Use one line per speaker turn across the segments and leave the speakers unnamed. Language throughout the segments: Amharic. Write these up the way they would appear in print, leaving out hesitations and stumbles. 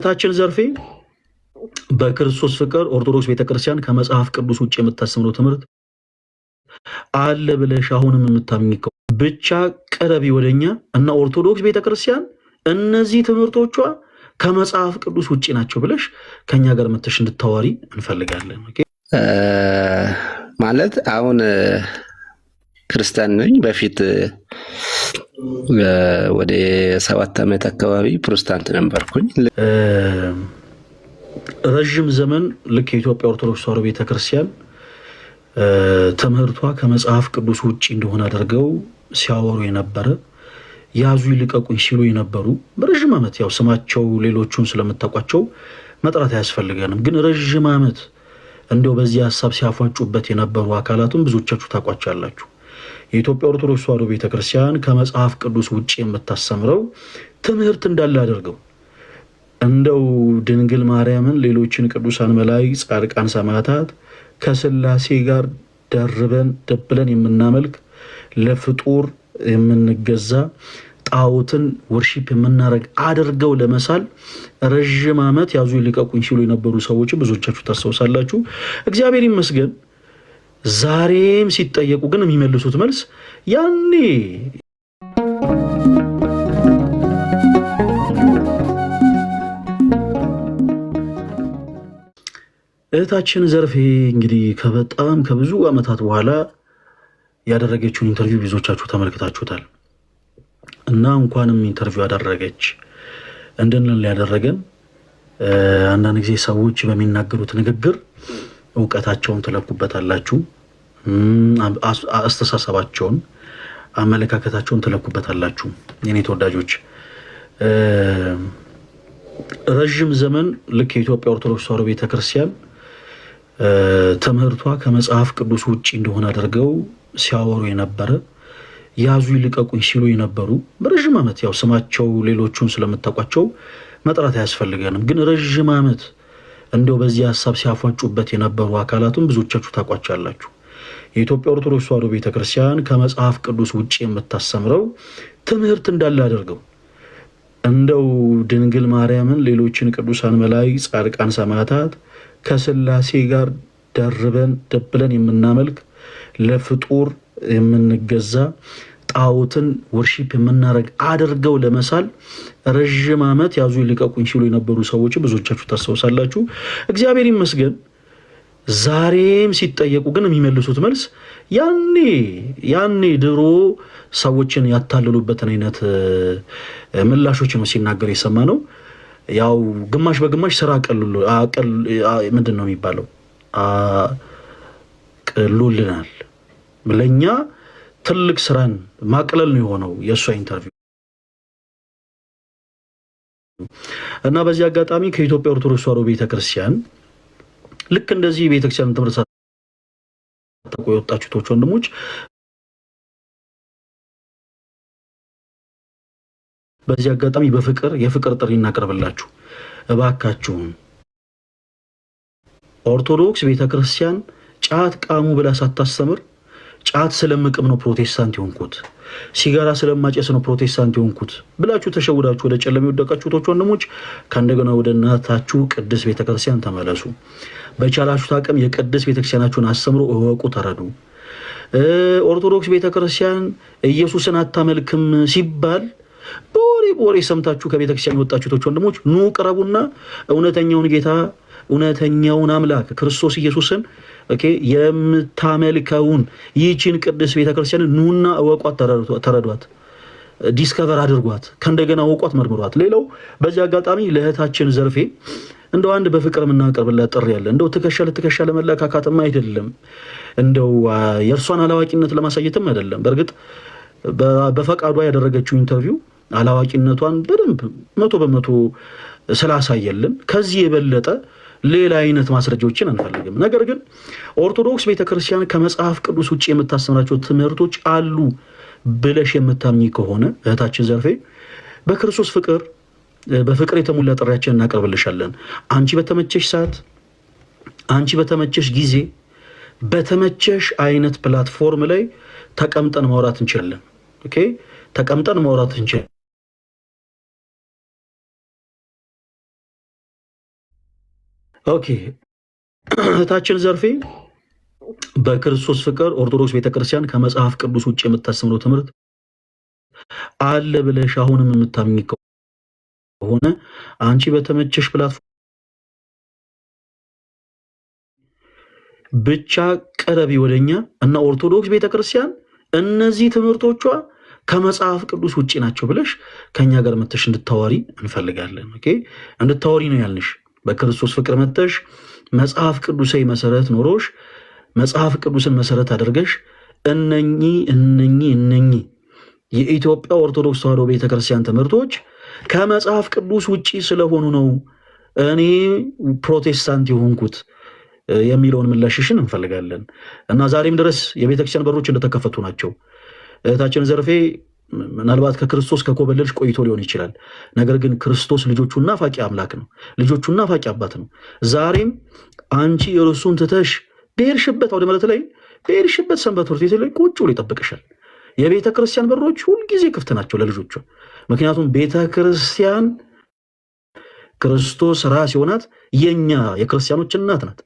ታችን ዘርፌ በክርስቶስ ፍቅር ኦርቶዶክስ ቤተክርስቲያን ከመጽሐፍ ቅዱስ ውጭ የምታስተምረው ትምህርት አለ ብለሽ አሁንም የምታምኚው ብቻ ቀረቢ ወደኛ እና ኦርቶዶክስ ቤተክርስቲያን እነዚህ ትምህርቶቿ ከመጽሐፍ ቅዱስ ውጭ ናቸው ብለሽ ከኛ ጋር መተሽ እንድታዋሪ እንፈልጋለን።
ማለት አሁን ክርስቲያን ነኝ። በፊት ወደ 7 ዓመት አካባቢ ፕሮቴስታንት ነበርኩኝ።
ረጅም ዘመን ልክ የኢትዮጵያ ኦርቶዶክስ ተዋሕዶ ቤተክርስቲያን ትምህርቷ ከመጽሐፍ ቅዱስ ውጭ እንደሆነ አድርገው ሲያወሩ የነበረ ያዙ ይልቀቁኝ ሲሉ የነበሩ በረጅም ዓመት ያው ስማቸው ሌሎቹን ስለምታውቋቸው መጥራት አያስፈልገንም፣ ግን ረጅም ዓመት እንደው በዚህ ሐሳብ ሲያፏጩበት የነበሩ አካላቱን ብዙዎቻችሁ ታውቋቻላችሁ። የኢትዮጵያ ኦርቶዶክስ ተዋሕዶ ቤተክርስቲያን ከመጽሐፍ ቅዱስ ውጭ የምታስተምረው ትምህርት እንዳለ አድርገው እንደው ድንግል ማርያምን፣ ሌሎችን ቅዱሳን መላእክት፣ ጻድቃን፣ ሰማዕታት ከስላሴ ጋር ደብለን የምናመልክ ለፍጡር የምንገዛ ጣዖትን ወርሺፕ የምናረግ አድርገው ለመሳል ረጅም ዓመት ያዙ ይልቀቁኝ ሲሉ የነበሩ ሰዎች ብዙዎቻችሁ ታስታውሳላችሁ። እግዚአብሔር ይመስገን ዛሬም ሲጠየቁ ግን የሚመልሱት መልስ ያኔ እህታችን ዘርፌ እንግዲህ ከበጣም ከብዙ ዓመታት በኋላ ያደረገችውን ኢንተርቪው ብዙዎቻችሁ ተመልክታችሁታል። እና እንኳንም ኢንተርቪው አደረገች እንድንል ያደረገን አንዳንድ ጊዜ ሰዎች በሚናገሩት ንግግር እውቀታቸውን ትለኩበታላችሁ፣ አስተሳሰባቸውን፣ አመለካከታቸውን ትለኩበታላችሁ። የኔ ተወዳጆች ረጅም ዘመን ልክ የኢትዮጵያ ኦርቶዶክስ ተዋሕዶ ቤተክርስቲያን ትምህርቷ ከመጽሐፍ ቅዱስ ውጭ እንደሆነ አድርገው ሲያወሩ የነበረ ያዙ ይልቀቁኝ ሲሉ የነበሩ በረጅም ዓመት ያው ስማቸው ሌሎቹን ስለምታውቋቸው መጥራት አያስፈልገንም፣ ግን ረጅም ዓመት እንደው በዚህ ሐሳብ ሲያፏጩበት የነበሩ አካላቱን ብዙዎቻችሁ ታውቋቻላችሁ። የኢትዮጵያ ኦርቶዶክስ ተዋሕዶ ቤተክርስቲያን ከመጽሐፍ ቅዱስ ውጭ የምታስተምረው ትምህርት እንዳለ አድርገው እንደው ድንግል ማርያምን፣ ሌሎችን ቅዱሳን መላእክት፣ ጻድቃን፣ ሰማዕታት ከስላሴ ጋር ደብለን የምናመልክ ለፍጡር የምንገዛ ጣዖትን ወርሺፕ የምናረግ አድርገው ለመሳል ረጅም ዓመት ያዙ ይልቀቁኝ ሲሉ የነበሩ ሰዎች ብዙዎቻችሁ ታስታውሳላችሁ። እግዚአብሔር ይመስገን ዛሬም ሲጠየቁ ግን የሚመልሱት መልስ ያኔ ድሮ ሰዎችን ያታለሉበትን አይነት ምላሾች ነው ሲናገር የሰማ ነው። ያው ግማሽ በግማሽ ስራ ምንድን ነው የሚባለው ቅሎልናል። ለእኛ ትልቅ ስራን ማቅለል ነው የሆነው የእሷ ኢንተርቪው። እና በዚህ አጋጣሚ ከኢትዮጵያ ኦርቶዶክስ ተዋሕዶ ቤተክርስቲያን ልክ እንደዚህ ቤተክርስቲያን ትምህርት ሳታውቁ የወጣችሁት ወንድሞች በዚህ አጋጣሚ የፍቅር ጥሪ እናቀርብላችሁ። እባካችሁን ኦርቶዶክስ ቤተክርስቲያን ጫት ቃሙ ብላ ሳታስተምር ጫት ስለምቅም ነው ፕሮቴስታንት የሆንኩት፣ ሲጋራ ስለማጨስ ነው ፕሮቴስታንት የሆንኩት ብላችሁ ተሸውዳችሁ ወደ ጨለማ የወደቃችሁት ወንድሞች ከእንደገና ወደ እናታችሁ ቅድስት ቤተክርስቲያን ተመለሱ። በቻላችሁት አቅም የቅድስት ቤተክርስቲያናችሁን አስተምሮ እወቁ፣ ተረዱ። ኦርቶዶክስ ቤተክርስቲያን ኢየሱስን አታመልክም ሲባል በወሬ ሰምታችሁ ከቤተክርስቲያን የወጣችሁት ወንድሞች ኑ ቅረቡና እውነተኛውን ጌታ እውነተኛውን አምላክ ክርስቶስ ኢየሱስን የምታመልከውን ይህችን ቅድስት ቤተክርስቲያን ኑና እወቋት፣ ተረዷት፣ ዲስከቨር አድርጓት፣ ከእንደገና እወቋት፣ መርምሯት። ሌላው በዚህ አጋጣሚ ለእህታችን ዘርፌ እንደው አንድ በፍቅር የምናቀርብላት ጥሪ ያለ እንደው ትከሻ ለትከሻ ለመለካካትም አይደለም፣ እንደው የእርሷን አላዋቂነት ለማሳየትም አይደለም። በእርግጥ በፈቃዷ ያደረገችው ኢንተርቪው አላዋቂነቷን በደንብ 100% ስላሳየልን ከዚህ የበለጠ ሌላ አይነት ማስረጃዎችን አንፈልግም። ነገር ግን ኦርቶዶክስ ቤተክርስቲያን ከመጽሐፍ ቅዱስ ውጭ የምታስተምራቸው ትምህርቶች አሉ ብለሽ የምታምኚ ከሆነ እህታችን ዘርፌ በክርስቶስ በፍቅር የተሞላ ጥሪያችን እናቀርብልሻለን። አንቺ በተመቸሽ ሰዓት፣ አንቺ በተመቸሽ ጊዜ፣ በተመቸሽ አይነት ፕላትፎርም ላይ ተቀምጠን ማውራት እንችላለን። ተቀምጠን ማውራት እንችላለን። ኦኬ እህታችን ዘርፌ በክርስቶስ ፍቅር ኦርቶዶክስ ቤተክርስቲያን ከመጽሐፍ ቅዱስ ውጭ የምታስተምረው ትምህርት አለ ብለሽ አሁንም የምታምኝ ከሆነ አንቺ በተመቸሽ ፕላትፎርም ብቻ ቀረቢ ወደኛ እና ኦርቶዶክስ ቤተክርስቲያን እነዚህ ትምህርቶቿ ከመጽሐፍ ቅዱስ ውጪ ናቸው ብለሽ ከኛ ጋር መተሽ እንድታወሪ እንፈልጋለን። ኦኬ እንድታወሪ ነው ያልንሽ። በክርስቶስ ፍቅር መተሽ መጽሐፍ ቅዱሳዊ መሰረት ኖሮሽ መጽሐፍ ቅዱስን መሰረት አድርገሽ እነኚህ የኢትዮጵያ ኦርቶዶክስ ተዋሕዶ ቤተክርስቲያን ትምህርቶች ከመጽሐፍ ቅዱስ ውጪ ስለሆኑ ነው እኔ ፕሮቴስታንት የሆንኩት የሚለውን ምላሽሽን እንፈልጋለን እና ዛሬም ድረስ የቤተክርስቲያን በሮች እንደተከፈቱ ናቸው። እህታችን ዘርፌ ምናልባት ከክርስቶስ ከኮበለልሽ ቆይቶ ሊሆን ይችላል። ነገር ግን ክርስቶስ ልጆቹና ናፋቂ አምላክ ነው፣ ልጆቹና ናፋቂ አባት ነው። ዛሬም አንቺ እርሱን ትተሽ በሄድሽበት አውደ ምሕረት ላይ በሄድሽበት ሰንበት ትምህርት ቤት ላይ ቁጭ ብሎ ይጠብቅሻል። የቤተ ክርስቲያን በሮች ሁልጊዜ ክፍት ናቸው ለልጆቿ። ምክንያቱም ቤተ ክርስቲያን ክርስቶስ ራስ የሆናት የኛ የክርስቲያኖች እናት ናት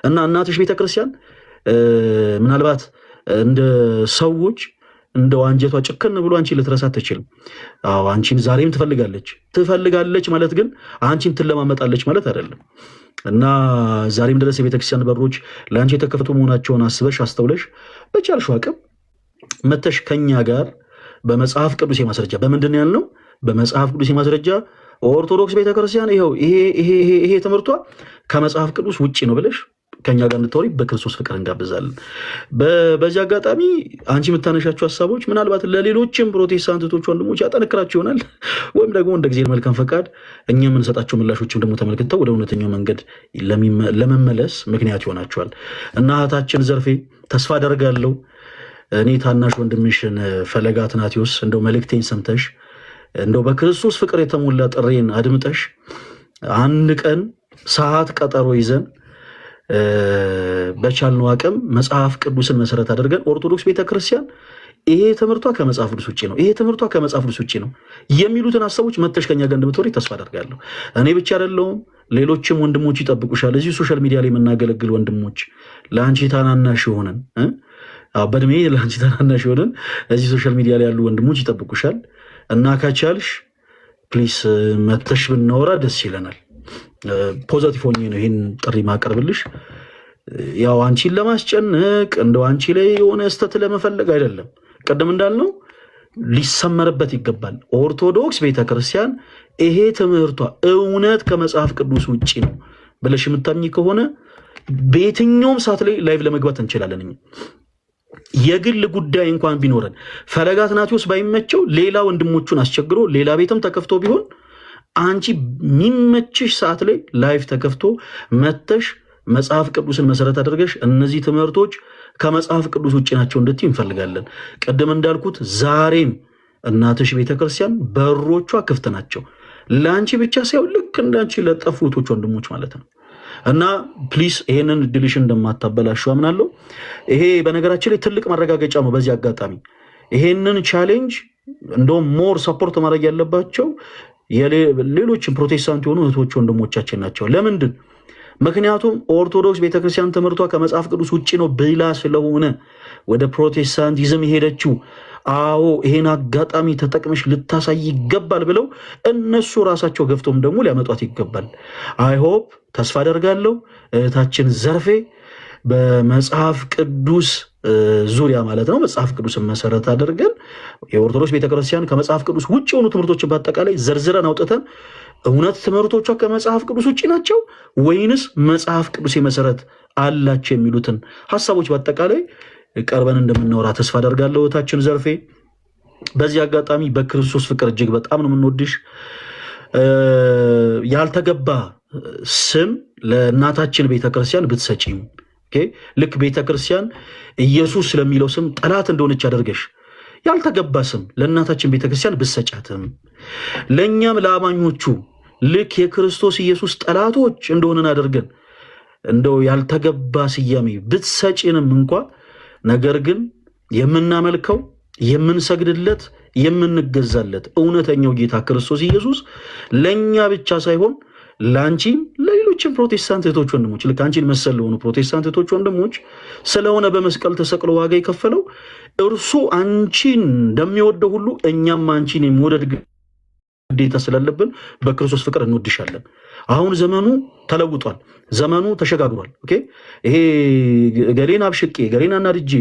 እና እናትሽ ቤተ ክርስቲያን ምናልባት እንደ ሰዎች እንደ አንጀቷ ጭክን ብሎ አንቺን ልትረሳ አትችልም። አዎ አንቺን ዛሬም ትፈልጋለች ማለት ግን አንቺን ትለማመጣለች ማለት አይደለም። እና ዛሬም ድረስ የቤተክርስቲያን በሮች ለአንቺ የተከፈቱ መሆናቸውን አስበሽ አስተውለሽ በቻልሽው አቅም መተሽ ከኛ ጋር በመጽሐፍ ቅዱስ የማስረጃ በምንድን ነው ያልነው? በመጽሐፍ ቅዱስ የማስረጃ ኦርቶዶክስ ቤተክርስቲያን ይሄው ይሄ ትምህርቷ ከመጽሐፍ ቅዱስ ውጪ ነው ብለሽ ከኛ ጋር እንድታወሪ በክርስቶስ ፍቅር እንጋብዛለን። በዚህ አጋጣሚ አንቺ የምታነሻቸው ሀሳቦች ምናልባት ለሌሎችም ፕሮቴስታንቶች ወንድሞች ያጠነክራቸው ይሆናል ወይም ደግሞ እንደ እግዚአብሔር መልካም ፈቃድ እኛ የምንሰጣቸው ምላሾችም ደግሞ ተመልክተው ወደ እውነተኛው መንገድ ለመመለስ ምክንያት ይሆናቸዋል እና እህታችን ዘርፌ ተስፋ አደርጋለሁ እኔ ታናሽ ወንድምሽን ፈለገ አትናቴዎስ እንደው መልእክቴን ሰምተሽ እንደው በክርስቶስ ፍቅር የተሞላ ጥሬን አድምጠሽ አንድ ቀን ሰዓት ቀጠሮ ይዘን በቻልነው አቅም መጽሐፍ ቅዱስን መሰረት አድርገን ኦርቶዶክስ ቤተክርስቲያን ይሄ ትምህርቷ ከመጽሐፍ ቅዱስ ውጪ ነው፣ ይሄ ትምህርቷ ከመጽሐፍ ቅዱስ ውጪ ነው የሚሉትን ሀሳቦች መተሽ ከኛ ጋር እንደምትወሪ ተስፋ አደርጋለሁ። እኔ ብቻ አይደለሁም፣ ሌሎችም ወንድሞች ይጠብቁሻል። እዚህ ሶሻል ሚዲያ ላይ የምናገለግል ወንድሞች ለአንቺ ታናናሽ የሆነን በእድሜ ለአንቺ ታናናሽ የሆነን እዚህ ሶሻል ሚዲያ ላይ ያሉ ወንድሞች ይጠብቁሻል እና ከቻልሽ ፕሊስ መተሽ ብናወራ ደስ ይለናል። ፖዘቲቭ ሆኜ ነው ይህን ጥሪ ማቀርብልሽ። ያው አንቺን ለማስጨነቅ እንደው አንቺ ላይ የሆነ ስተት ለመፈለግ አይደለም። ቀደም እንዳልነው ሊሰመርበት ይገባል። ኦርቶዶክስ ቤተክርስቲያን ይሄ ትምህርቷ እውነት ከመጽሐፍ ቅዱስ ውጪ ነው ብለሽ የምታምኚ ከሆነ በየትኛውም ሰዓት ላይ ላይቭ ለመግባት እንችላለን። የግል ጉዳይ እንኳን ቢኖረን ፈለገ አትናቴዎስ ባይመቸው ሌላ ወንድሞቹን አስቸግሮ ሌላ ቤትም ተከፍቶ ቢሆን አንቺ የሚመችሽ ሰዓት ላይ ላይፍ ተከፍቶ መተሽ መጽሐፍ ቅዱስን መሰረት አድርገሽ እነዚህ ትምህርቶች ከመጽሐፍ ቅዱስ ውጭ ናቸው እንድትይ እንፈልጋለን። ቀደም እንዳልኩት ዛሬም እናትሽ ቤተክርስቲያን በሮቿ ክፍት ናቸው ለአንቺ ብቻ ሳይሆን ልክ እንዳንቺ ለጠፉ እህቶች ወንድሞች ማለት ነው እና ፕሊስ ይሄንን ድልሽን እንደማታበላሹ አምናለሁ። ይሄ በነገራችን ላይ ትልቅ ማረጋገጫ ነው። በዚህ አጋጣሚ ይሄንን ቻሌንጅ እንደውም ሞር ሰፖርት ማድረግ ያለባቸው ሌሎችም ፕሮቴስታንት የሆኑ እህቶች ወንድሞቻችን ናቸው። ለምንድን? ምክንያቱም ኦርቶዶክስ ቤተክርስቲያን ትምህርቷ ከመጽሐፍ ቅዱስ ውጭ ነው ብላ ስለሆነ ወደ ፕሮቴስታንቲዝም የሄደችው። አዎ ይሄን አጋጣሚ ተጠቅመሽ ልታሳይ ይገባል ብለው እነሱ ራሳቸው ገፍቶም ደግሞ ሊያመጧት ይገባል። አይ ሆፕ ተስፋ አደርጋለሁ እህታችን ዘርፌ በመጽሐፍ ቅዱስ ዙሪያ ማለት ነው መጽሐፍ ቅዱስን መሰረት አድርገን የኦርቶዶክስ ቤተክርስቲያን ከመጽሐፍ ቅዱስ ውጭ የሆኑ ትምህርቶችን በአጠቃላይ ዘርዝረን አውጥተን እውነት ትምህርቶቿ ከመጽሐፍ ቅዱስ ውጭ ናቸው ወይንስ መጽሐፍ ቅዱስ መሰረት አላቸው የሚሉትን ሀሳቦች በአጠቃላይ ቀርበን እንደምናወራ ተስፋ አደርጋለሁ እህታችን ዘርፌ። በዚህ አጋጣሚ በክርስቶስ ፍቅር እጅግ በጣም ነው የምንወድሽ። ያልተገባ ስም ለእናታችን ቤተክርስቲያን ብትሰጪም ልክ ቤተክርስቲያን ኢየሱስ ስለሚለው ስም ጠላት እንደሆነች አደርገሽ ያልተገባ ስም ለእናታችን ቤተክርስቲያን ብትሰጫትም ለእኛም ለአማኞቹ ልክ የክርስቶስ ኢየሱስ ጠላቶች እንደሆነን አድርገን እንደው ያልተገባ ስያሜ ብትሰጪንም እንኳ ነገር ግን የምናመልከው የምንሰግድለት የምንገዛለት እውነተኛው ጌታ ክርስቶስ ኢየሱስ ለእኛ ብቻ ሳይሆን ለአንቺም ለሌሎች ሌሎችም ፕሮቴስታንት እህቶች ወንድሞች ልክ አንቺን መሰል ለሆኑ ፕሮቴስታንት እህቶች ወንድሞች ስለሆነ በመስቀል ተሰቅሎ ዋጋ የከፈለው እርሱ አንቺን እንደሚወደው ሁሉ እኛም አንቺን የመውደድ ግዴታ ስላለብን በክርስቶስ ፍቅር እንወድሻለን። አሁን ዘመኑ ተለውጧል። ዘመኑ ተሸጋግሯል። ኦኬ ይሄ ገሌን አብሽቄ ገሌን አናድጄ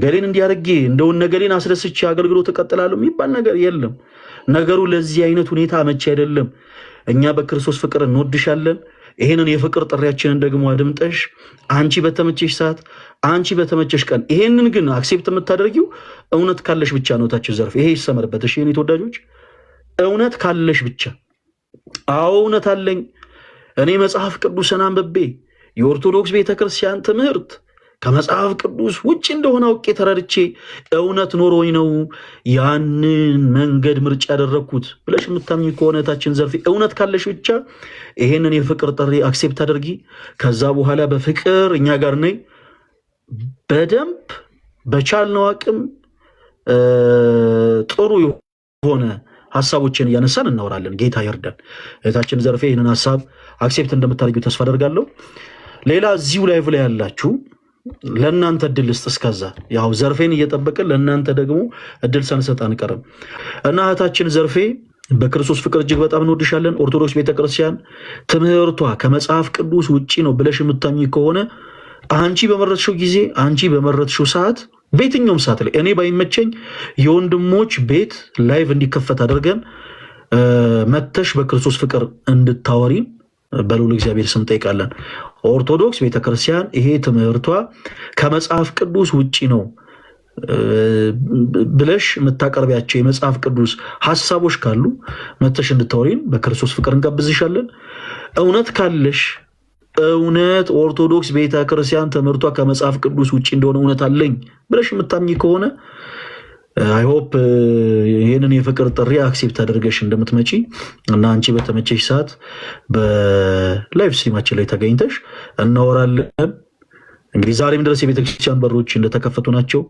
ገሌን እንዲያርጌ እንደውን ነገሌን አስደስቼ አገልግሎት እቀጥላለሁ የሚባል ነገር የለም። ነገሩ ለዚህ አይነት ሁኔታ አመቺ አይደለም። እኛ በክርስቶስ ፍቅር እንወድሻለን። ይሄንን የፍቅር ጥሪያችንን ደግሞ አድምጠሽ አንቺ በተመቸሽ ሰዓት አንቺ በተመቸሽ ቀን ይሄንን ግን አክሴፕት የምታደርጊው እውነት ካለሽ ብቻ ነው። ታች ዘርፍ ይሄ ይሰመርበት። እሺ የኔ ተወዳጆች እውነት ካለሽ ብቻ። አዎ እውነት አለኝ እኔ መጽሐፍ ቅዱስን አንብቤ የኦርቶዶክስ ቤተክርስቲያን ትምህርት ከመጽሐፍ ቅዱስ ውጭ እንደሆነ አውቄ ተረድቼ እውነት ኖሮኝ ነው ያንን መንገድ ምርጫ ያደረግኩት ብለሽ የምታምኚ ከሆነ ታችን ዘርፌ እውነት ካለሽ ብቻ ይሄንን የፍቅር ጥሪ አክሴፕት አድርጊ። ከዛ በኋላ በፍቅር እኛ ጋር ነይ። በደንብ በቻልነው አቅም ጥሩ የሆነ ሀሳቦችን እያነሳን እናወራለን። ጌታ ይርዳን። እህታችን ዘርፌ ይህንን ሀሳብ አክሴፕት እንደምታደርጊው ተስፋ አደርጋለሁ። ሌላ እዚሁ ላይቭ ላይ ያላችሁ ለእናንተ እድል ልስጥ። እስከዛ ያው ዘርፌን እየጠበቅን ለእናንተ ደግሞ እድል ሳንሰጥ አንቀርም እና እህታችን ዘርፌ በክርስቶስ ፍቅር እጅግ በጣም እንወድሻለን። ኦርቶዶክስ ቤተክርስቲያን ትምህርቷ ከመጽሐፍ ቅዱስ ውጭ ነው ብለሽ የምታምኚ ከሆነ አንቺ በመረጥሽው ጊዜ አንቺ በመረጥሽው ሰዓት በየትኛውም ሰዓት ላይ እኔ ባይመቸኝ የወንድሞች ቤት ላይቭ እንዲከፈት አድርገን መተሽ በክርስቶስ ፍቅር እንድታወሪን በልዑል እግዚአብሔር ስም ጠይቃለን። ኦርቶዶክስ ቤተክርስቲያን ይሄ ትምህርቷ ከመጽሐፍ ቅዱስ ውጪ ነው ብለሽ የምታቀርቢያቸው የመጽሐፍ ቅዱስ ሀሳቦች ካሉ መተሽ እንድታወሪን በክርስቶስ ፍቅር እንጋብዝሻለን። እውነት ካለሽ እውነት ኦርቶዶክስ ቤተክርስቲያን ትምህርቷ ከመጽሐፍ ቅዱስ ውጪ እንደሆነ እውነት አለኝ ብለሽ የምታምኚ ከሆነ አይ ሆፕ ይህንን የፍቅር ጥሪ አክሴፕት አድርገሽ እንደምትመጪ እና አንቺ በተመቸሽ ሰዓት በላይቭ ስትሪማችን ላይ ተገኝተሽ እናወራለን። እንግዲህ ዛሬም ድረስ የቤተክርስቲያን በሮች እንደተከፈቱ ናቸው።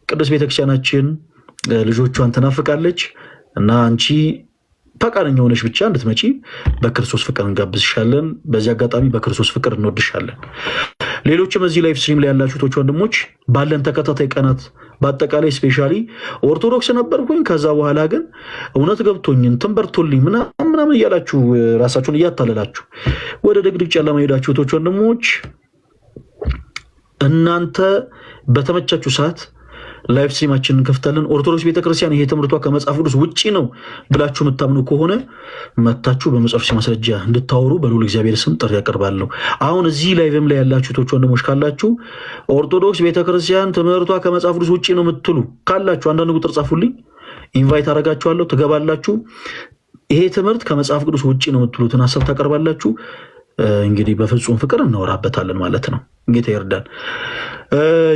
ቅዱስ ቤተክርስቲያናችን ልጆቿን ትናፍቃለች እና አንቺ ፈቃደኛ ሆነሽ ብቻ እንድትመጪ በክርስቶስ ፍቅር እንጋብዝሻለን። በዚህ አጋጣሚ በክርስቶስ ፍቅር እንወድሻለን። ሌሎችም እዚህ ላይቭ ስትሪም ላይ ያላችሁት ወንድሞች ባለን ተከታታይ ቀናት በአጠቃላይ ስፔሻሊ ኦርቶዶክስ ነበርኩኝ ከዛ በኋላ ግን እውነት ገብቶኝ እንትን በርቶልኝ ምናምን እያላችሁ ራሳችሁን እያታለላችሁ ወደ ድቅድቅ ጨለማ ሄዳችሁት ወንድሞች እናንተ በተመቻችሁ ሰዓት ላይቭ ስትሪማችንን እንከፍታለን። ኦርቶዶክስ ቤተክርስቲያን ይሄ ትምህርቷ ከመጽሐፍ ቅዱስ ውጪ ነው ብላችሁ የምታምኑ ከሆነ መታችሁ በመጽሐፍ ማስረጃ እንድታወሩ በልዑል እግዚአብሔር ስም ጥሪ ያቀርባለሁ። አሁን እዚህ ላይቭም ላይ ያላችሁ ወንድሞች ካላችሁ ኦርቶዶክስ ቤተክርስቲያን ትምህርቷ ከመጽሐፍ ቅዱስ ውጪ ነው የምትሉ ካላችሁ አንዳንድ ቁጥር ጻፉልኝ፣ ኢንቫይት አደርጋችኋለሁ፣ ትገባላችሁ። ይሄ ትምህርት ከመጽሐፍ ቅዱስ ውጪ ነው የምትሉትን ሀሳብ ታቀርባላችሁ። እንግዲህ በፍጹም ፍቅር እናወራበታለን ማለት ነው። ጌታ ይርዳን።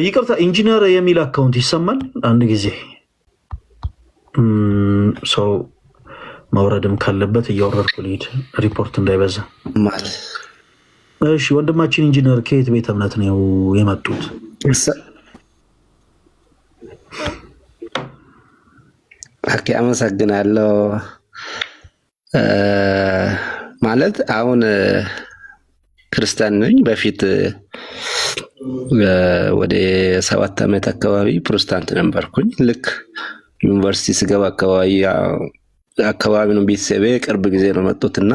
ይቅርታ ኢንጂነር የሚል አካውንት ይሰማል። አንድ ጊዜ ሰው ማውረድም ካለበት እያወረድኩ ልሂድ፣ ሪፖርት እንዳይበዛ። እሺ ወንድማችን ኢንጂነር ከየት ቤተ እምነት ነው የመጡት?
አመሰግናለሁ። ማለት አሁን ክርስቲያን ነኝ። በፊት ወደ 7 ዓመት አካባቢ ፕሮቴስታንት ነበርኩኝ። ልክ ዩኒቨርሲቲ ስገባ አካባቢ ነው ቤተሰቤ ቅርብ ጊዜ ነው መጡትና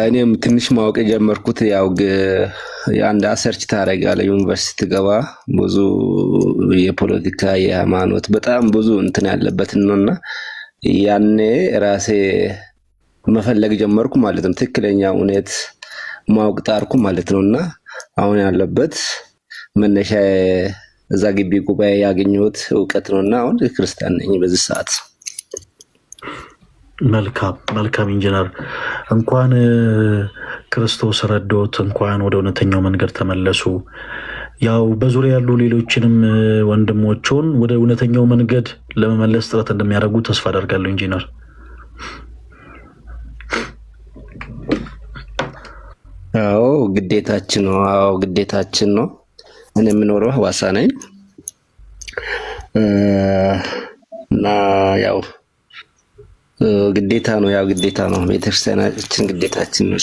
እኔም ትንሽ ማወቅ የጀመርኩት ያው አንድ ሰርች ታደርጋለህ ዩኒቨርሲቲ ትገባ ብዙ የፖለቲካ የሃይማኖት በጣም ብዙ እንትን ያለበት ነውና ያኔ ራሴ መፈለግ ጀመርኩ ማለት ነው። ትክክለኛ እውነት ማወቅ ጣርኩ ማለት ነውና አሁን ያለበት መነሻ እዛ ግቢ ጉባኤ ያገኘሁት እውቀት ነውና አሁን ክርስቲያን ነኝ በዚህ ሰዓት።
መልካም ኢንጂነር፣ እንኳን ክርስቶስ ረዶት፣ እንኳን ወደ እውነተኛው መንገድ ተመለሱ። ያው በዙሪያ ያሉ ሌሎችንም ወንድሞችን ወደ እውነተኛው መንገድ ለመመለስ ጥረት እንደሚያደርጉ ተስፋ አደርጋለሁ። ኢንጂነር
አዎ ግዴታችን ነው። ግዴታችን ነው። እኔ የምኖረው ሐዋሳ ነኝ እና ያው ግዴታ ነው፣ ያው ግዴታ ነው። ቤተክርስቲያናችን ግዴታችን ነው።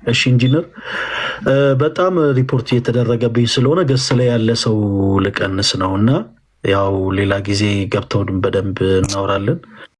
እሺ ኢንጂነር፣ በጣም ሪፖርት እየተደረገብኝ ስለሆነ ገስ ላይ ያለ ሰው ልቀንስ ነው እና ያው ሌላ ጊዜ ገብተውን በደንብ እናወራለን።